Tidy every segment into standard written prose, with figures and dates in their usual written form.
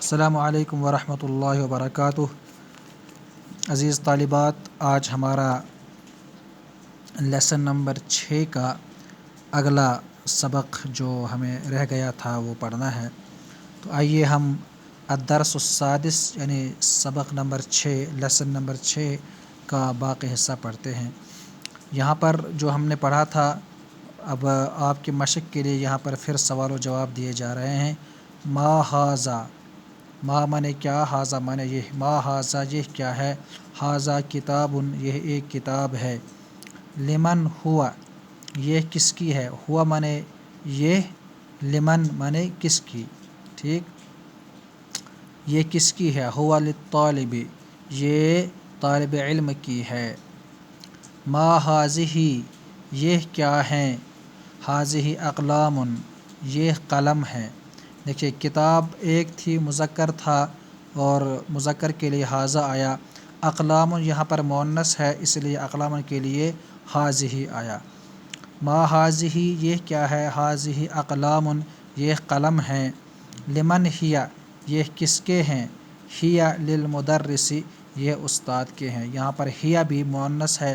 السلام علیکم ورحمۃ اللہ وبرکاتہ۔ عزیز طالبات، آج ہمارا لیسن نمبر 6 کا اگلا سبق جو ہمیں رہ گیا تھا وہ پڑھنا ہے۔ تو آئیے ہم الدرس السادس یعنی سبق نمبر 6 لیسن نمبر 6 کا باقی حصہ پڑھتے ہیں۔ یہاں پر جو ہم نے پڑھا تھا، اب آپ کی مشق کے لیے یہاں پر پھر سوال و جواب دیے جا رہے ہیں۔ ما ھذا، ما مانے کیا، ھذا مانے یہ، ما ھذا یہ کیا ہے، ھذا کتاب یہ ایک کتاب ہے، لمن ہوا یہ کس کی ہے، ہوا مانے یہ، لمن مانے کس کی، ٹھیک، یہ کس کی ہے، ہوا للطالب یہ طالب علم کی ہے، ما ھذہ یہ کیا ہیں، ھذہ اقلام یہ قلم ہے۔ دیکھیے کتاب ایک تھی، مذکر تھا اور مذکر کے لیے ھذا آیا، اقلام یہاں پر مؤنث ہے اس لیے اقلام کے لیے ھذہ آیا۔ ما ھذہ یہ کیا ہے، ھذہ اقلام یہ قلم ہیں، لمن ہی یہ کس کے ہیں، ہی للمدرس یہ استاد کے ہیں۔ یہاں پر ہی بھی مؤنث ہے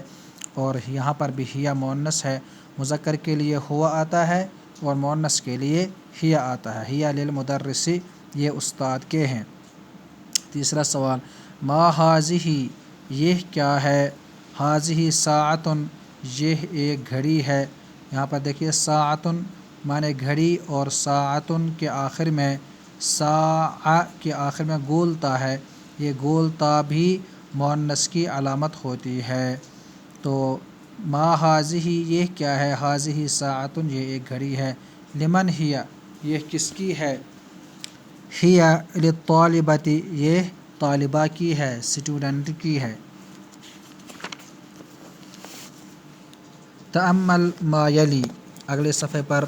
اور یہاں پر بھی ہی مؤنث ہے، مذکر کے لیے ہوا آتا ہے اور مؤنث کے لیے ہی آتا ہے، ہی للمدرس یہ استاد کے ہیں۔ تیسرا سوال، ما ھذہ یہ کیا ہے، ھذہ ساعۃ یہ ایک گھڑی ہے۔ یہاں پر دیکھیے ساعۃ مانے گھڑی اور ساعۃ کے آخر میں، ساعہ کے آخر میں گول تا ہے، یہ گول تا بھی مؤنث کی علامت ہوتی ہے۔ تو ما ھذہ یہ کیا ہے، ھذہ ساعۃ یہ ایک گھڑی ہے، لمن ہی یہ کس کی ہے، ہی للطالبۃ یہ طالبہ کی ہے، اسٹوڈنٹ کی ہے۔ تأمل ما یلی، اگلے صفحے پر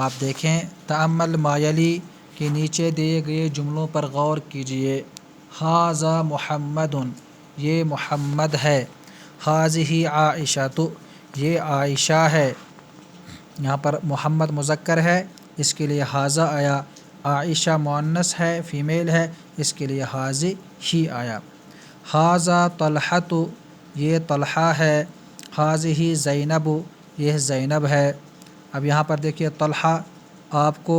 آپ دیکھیں، تأمل ما یلی کے نیچے دیے گئے جملوں پر غور کیجیے۔ ھذا محمد یہ محمد ہے، ھذہ عائشۃ یہ عائشہ ہے۔ یہاں پر محمد مذکر ہے اس کے لیے ھذا آیا، عائشہ مؤنث ہے فیمیل ہے اس کے لیے ھذہ ہی آیا۔ ھذا طلحۃ یہ طلحہ ہے، ھذہ زینب یہ زینب ہے۔ اب یہاں پر دیکھیے طلحہ آپ کو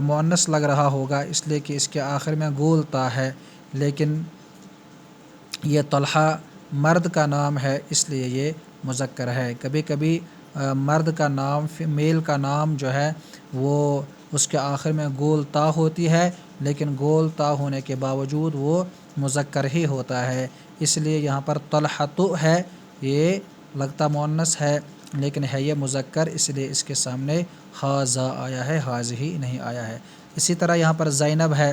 مؤنث لگ رہا ہوگا اس لیے کہ اس کے آخر میں گول تا ہے، لیکن یہ طلحہ مرد کا نام ہے اس لیے یہ مذکر ہے۔ کبھی کبھی مرد کا نام، میل کا نام جو ہے وہ اس کے آخر میں گول تا ہوتی ہے، لیکن گول تا ہونے کے باوجود وہ مذکر ہی ہوتا ہے، اس لیے یہاں پر طلحۃ ہے، یہ لگتا مؤنث ہے لیکن ہے یہ مذکر، اس لیے اس کے سامنے ھذا آیا ہے، ھذہ نہیں آیا ہے۔ اسی طرح یہاں پر زینب ہے،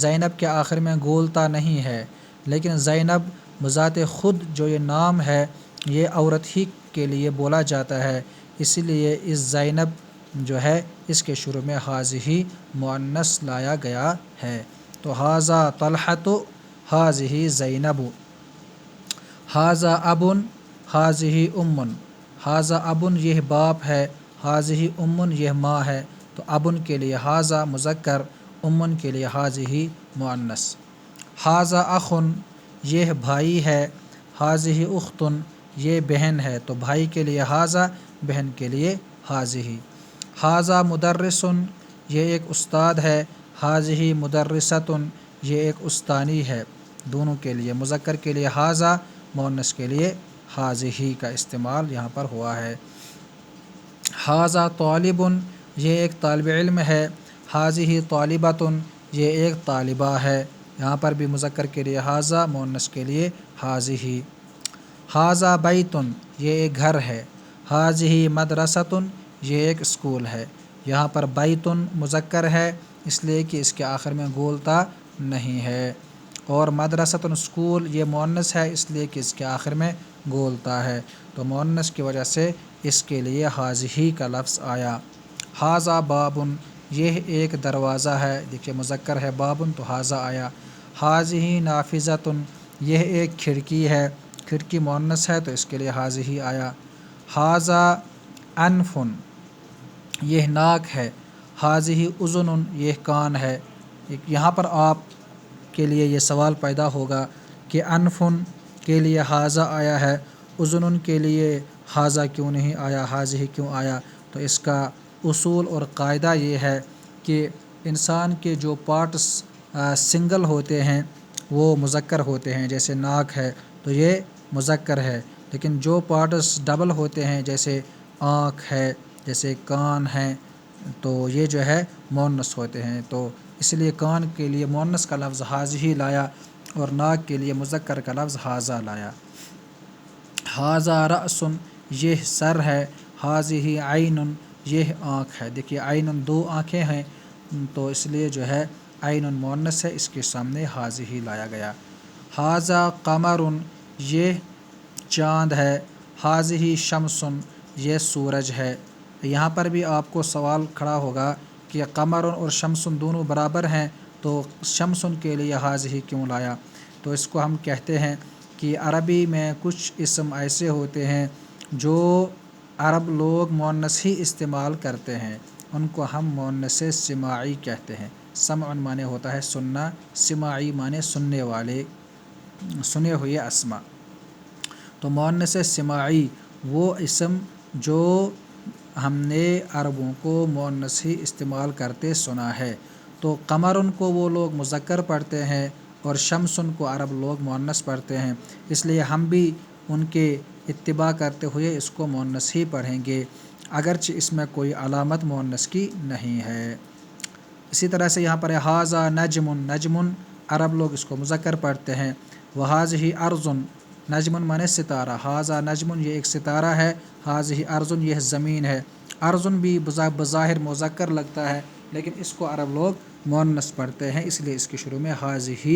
زینب کے آخر میں گول تا نہیں ہے، لیکن زینب بذات خود جو یہ نام ہے یہ عورت ہی کے لیے بولا جاتا ہے، اسی لیے اس زینب جو ہے اس کے شروع میں ھذہ مؤنث لایا گیا ہے۔ تو ھذا طلحۃ ھذہ زینب، ھذا اب ھذہ ام، ھذا اب یہ باپ ہے، ھذہ ام یہ ماں ہے، تو اب کے لیے ھذا مذکر، ام کے لیے ھذہ مؤنث۔ ھذا اخ یہ بھائی ہے، ھذہ اخت یہ بہن ہے، تو بھائی کے لیے ھذا، بہن کے لیے ھذہ۔ ھذا مدرس یہ ایک استاد ہے، ھذہ مدرسۃ یہ ایک استانی ہے، دونوں کے لیے، مذکر کے لیے ھذا، مؤنث کے لیے ھذہ کا استعمال یہاں پر ہوا ہے۔ ھذا طالب یہ ایک طالب علم ہے، ھذہ طالبۃ یہ ایک طالبہ ہے، یہاں پر بھی مذکر کے لیے ھذا، مؤنث کے لیے ھذہ۔ ھذا بیت یہ ایک گھر ہے، ھذہ مدرسۃ یہ ایک اسکول ہے، یہاں پر بیت مذکر ہے اس لیے کہ اس کے آخر میں گول تا نہیں ہے، اور مدرسۃ اسکول یہ مؤنث ہے اس لیے کہ اس کے آخر میں گول تا ہے، تو مؤنث کی وجہ سے اس کے لیے ھذہ کا لفظ آیا۔ ھذا باب یہ ایک دروازہ ہے، دیکھیے مذکر ہے باب تو ھذا آیا۔ ھذہ نافذۃ یہ ایک کھڑکی ہے، کھڑکی مؤنث ہے تو اس کے لیے ھذہ آیا۔ ھذا انف یہ ناک ہے، ھذہ اذن یہ کان ہے، یہاں پر آپ کے لیے یہ سوال پیدا ہوگا کہ انفن کے لیے حاذا آیا ہے، اذن کے لیے حاذا کیوں نہیں آیا، حاذہ کیوں آیا؟ تو اس کا اصول اور قاعدہ یہ ہے کہ انسان کے جو پارٹس سنگل ہوتے ہیں وہ مذکر ہوتے ہیں، جیسے ناک ہے تو یہ مذکر ہے، لیکن جو پارٹس ڈبل ہوتے ہیں جیسے آنکھ ہے، جیسے کان ہیں، تو یہ جو ہے مؤنث ہوتے ہیں۔ تو اس لیے کان کے لیے مؤنث کا لفظ حاذہ لایا اور ناک کے لیے مذکر کا لفظ حاذا لایا۔ حاذا رأس، یہ سر ہے، حاذہ عین، یہ آنکھ ہے۔ دیکھیے عین دو آنکھیں ہیں، تو اس لیے جو ہے عین مؤنث ہے، اس کے سامنے حاذہ لایا گیا۔ حاذا قمر، یہ چاند ہے، حاذہ شمس، یہ سورج ہے۔ یہاں پر بھی آپ کو سوال کھڑا ہوگا کہ قمر اور شمس دونوں برابر ہیں، تو شمس کے لیے حاذہ کیوں لایا؟ تو اس کو ہم کہتے ہیں کہ عربی میں کچھ اسم ایسے ہوتے ہیں جو عرب لوگ مؤنث ہی استعمال کرتے ہیں، ان کو ہم مؤنث سماعی کہتے ہیں۔ سمع معنی ہوتا ہے سننا، سماعی معنی سننے والے، سنے ہوئے اسما۔ تو مؤنث سماعی وہ اسم جو ہم نے عربوں کو مؤنث ہی استعمال کرتے سنا ہے۔ تو قمر کو وہ لوگ مذکر پڑھتے ہیں اور شمس کو عرب لوگ مؤنث پڑھتے ہیں، اس لیے ہم بھی ان کے اتباع کرتے ہوئے اس کو مؤنث ہی پڑھیں گے، اگرچہ اس میں کوئی علامت مؤنث کی نہیں ہے۔ اسی طرح سے یہاں پر ہے حاذا نجم، نجم عرب لوگ اس کو مذکر پڑھتے ہیں۔ وحاذہ ارض، نجم معنی ستارہ، حاذا نجم یہ ایک ستارہ ہے، حاذہ ارض یہ زمین ہے۔ ارض بھی بظاہر مذکر لگتا ہے، لیکن اس کو عرب لوگ مؤنث پڑھتے ہیں، اس لیے اس کے شروع میں حاذہ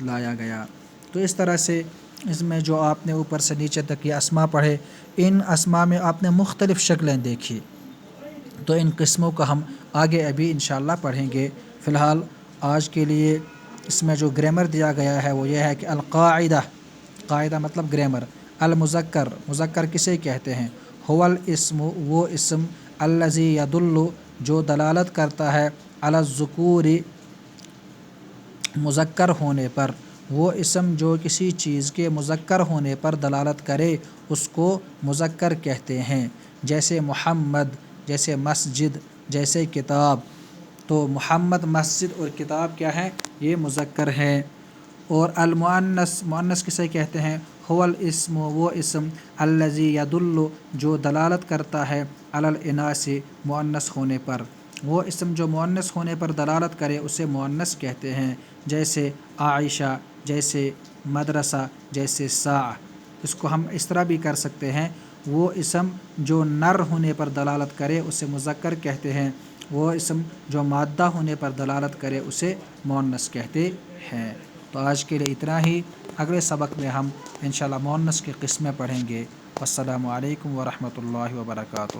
لایا گیا۔ تو اس طرح سے اس میں جو آپ نے اوپر سے نیچے تک یہ اسما پڑھے، ان اسما میں آپ نے مختلف شکلیں دیکھی، تو ان قسموں کو ہم آگے ابھی انشاءاللہ پڑھیں گے۔ فی الحال آج کے لیے اس میں جو گرامر دیا گیا ہے وہ یہ ہے کہ القاعدہ، قاعدہ مطلب گرامر، المذکر، مذکر کسے کہتے ہیں؟ هو الاسم، وہ اسم، الذی یدل، جو دلالت کرتا ہے، علی الذکور، مذکر ہونے پر۔ وہ اسم جو کسی چیز کے مذکر ہونے پر دلالت کرے اس کو مذکر کہتے ہیں، جیسے محمد، جیسے مسجد، جیسے کتاب۔ تو محمد، مسجد اور کتاب کیا ہیں؟ یہ مذکر ہیں۔ اور المؤنث، مؤنث کسے کہتے ہیں؟ هو الاسم، وہ اسم، الذی یدل، جو دلالت کرتا ہے، علی الاناث، مؤنث ہونے پر۔ وہ اسم جو مؤنث ہونے پر دلالت کرے اسے مؤنث کہتے ہیں، جیسے عائشہ، جیسے مدرسہ، جیسے ساعہ۔ اس کو ہم اس طرح بھی کر سکتے ہیں، وہ اسم جو نر ہونے پر دلالت کرے اسے مذکر کہتے ہیں، وہ اسم جو مادہ ہونے پر دلالت کرے اسے مؤنث کہتے ہیں۔ تو آج کے لیے اتنا ہی، اگلے سبق میں ہم انشاءاللہ مؤنث کی قسمیں پڑھیں گے۔ السلام علیکم ورحمۃ اللہ وبرکاتہ۔